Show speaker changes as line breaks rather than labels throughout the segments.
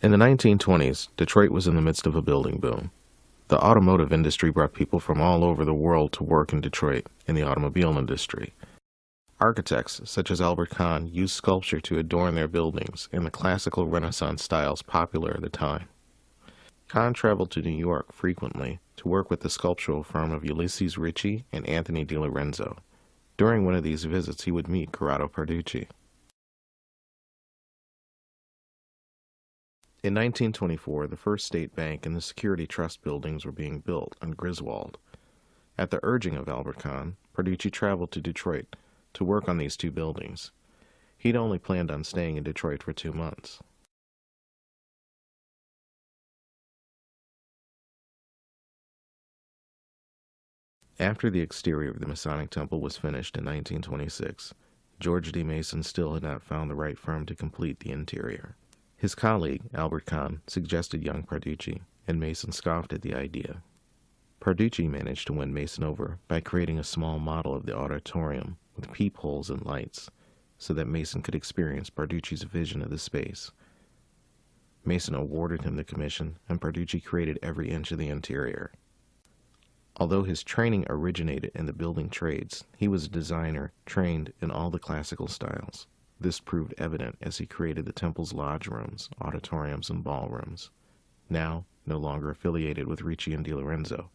In the 1920s, Detroit was in the midst of a building boom. The automotive industry brought people from all over the world to work in Detroit in the automobile industry. Architects such as Albert Kahn used sculpture to adorn their buildings in the classical Renaissance styles popular at the time. Kahn traveled to New York frequently to work with the sculptural firm of Ulysses Ricci and Anthony Di Lorenzo. During one of these visits, he would meet Corrado Parducci. In 1924, the First State Bank and the Security Trust buildings were being built on Griswold. At the urging of Albert Kahn, Parducci traveled to Detroit to work on these two buildings. He'd only planned on staying in Detroit for 2 months. After the exterior of the Masonic Temple was finished in 1926, George D. Mason still had not found the right firm to complete the interior. His colleague, Albert Kahn, suggested young Parducci, and Mason scoffed at the idea. Parducci managed to win Mason over by creating a small model of the auditorium with peepholes and lights, so that Mason could experience Parducci's vision of the space. Mason awarded him the commission, and Parducci created every inch of the interior. Although his training originated in the building trades, he was a designer trained in all the classical styles. This proved evident as he created the temple's lodge rooms, auditoriums, and ballrooms. Now, no longer affiliated with Ricci and Di Lorenzo,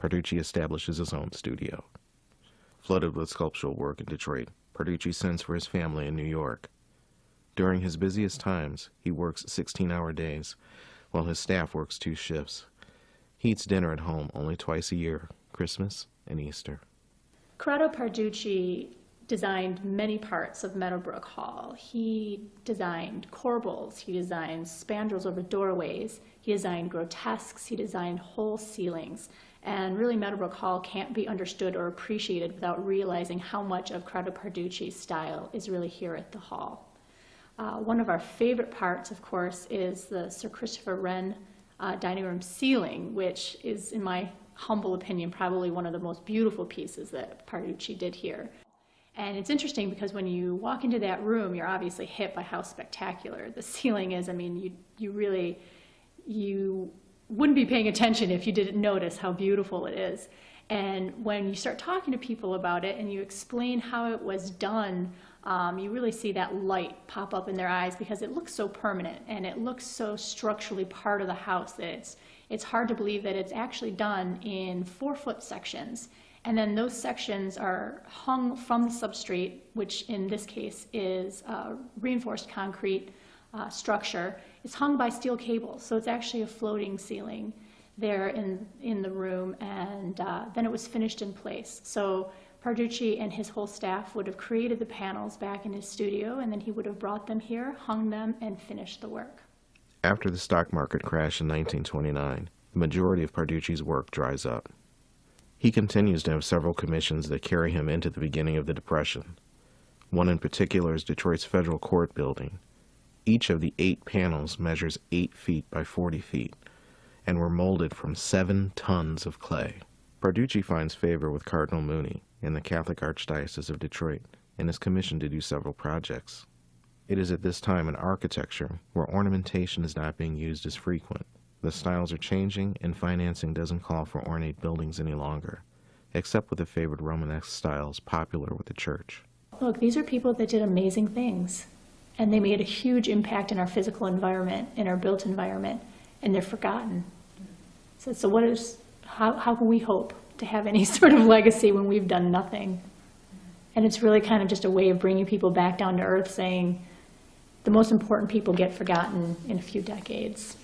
Parducci establishes his own studio. Flooded with sculptural work in Detroit, Parducci sends for his family in New York. During his busiest times, he works 16-hour days, while his staff works 2 shifts. He eats dinner at home only twice a year, Christmas and Easter.
Corrado Parducci designed many parts of Meadowbrook Hall. He designed corbels, he designed spandrels over doorways, he designed grotesques, he designed whole ceilings. And really Meadowbrook Hall can't be understood or appreciated without realizing how much of Corrado Parducci's style is really here at the hall. One of our favorite parts, of course, is the Sir Christopher Wren dining room ceiling, which is, in my humble opinion, probably one of the most beautiful pieces that Parducci did here. And it's interesting because when you walk into that room, you're obviously hit by how spectacular the ceiling is. I mean, you wouldn't be paying attention if you didn't notice how beautiful it is. And when you start talking to people about it and you explain how it was done, you really see that light pop up in their eyes because it looks so permanent and it looks so structurally part of the house that it's hard to believe that it's actually done in 4-foot sections. And then those sections are hung from the substrate, which in this case is reinforced concrete structure. It's hung by steel cables, so it's actually a floating ceiling there in the room, and then it was finished in place. So Parducci and his whole staff would have created the panels back in his studio, and then he would have brought them here, hung them, and finished the work.
After the stock market crash in 1929, the majority of Parducci's work dries up. He continues to have several commissions that carry him into the beginning of the Depression. One in particular is Detroit's Federal Court building. Each of the 8 panels measures 8 feet by 40 feet and were molded from 7 tons of clay. Parducci finds favor with Cardinal Mooney in the Catholic Archdiocese of Detroit and is commissioned to do several projects. It is at this time in architecture where ornamentation is not being used as frequent. The styles are changing, and financing doesn't call for ornate buildings any longer, except with the favored Romanesque styles popular with the church.
Look, these are people that did amazing things, and they made a huge impact in our physical environment, in our built environment, and they're forgotten. So how can we hope to have any sort of legacy when we've done nothing? And it's really kind of just a way of bringing people back down to earth, saying the most important people get forgotten in a few decades.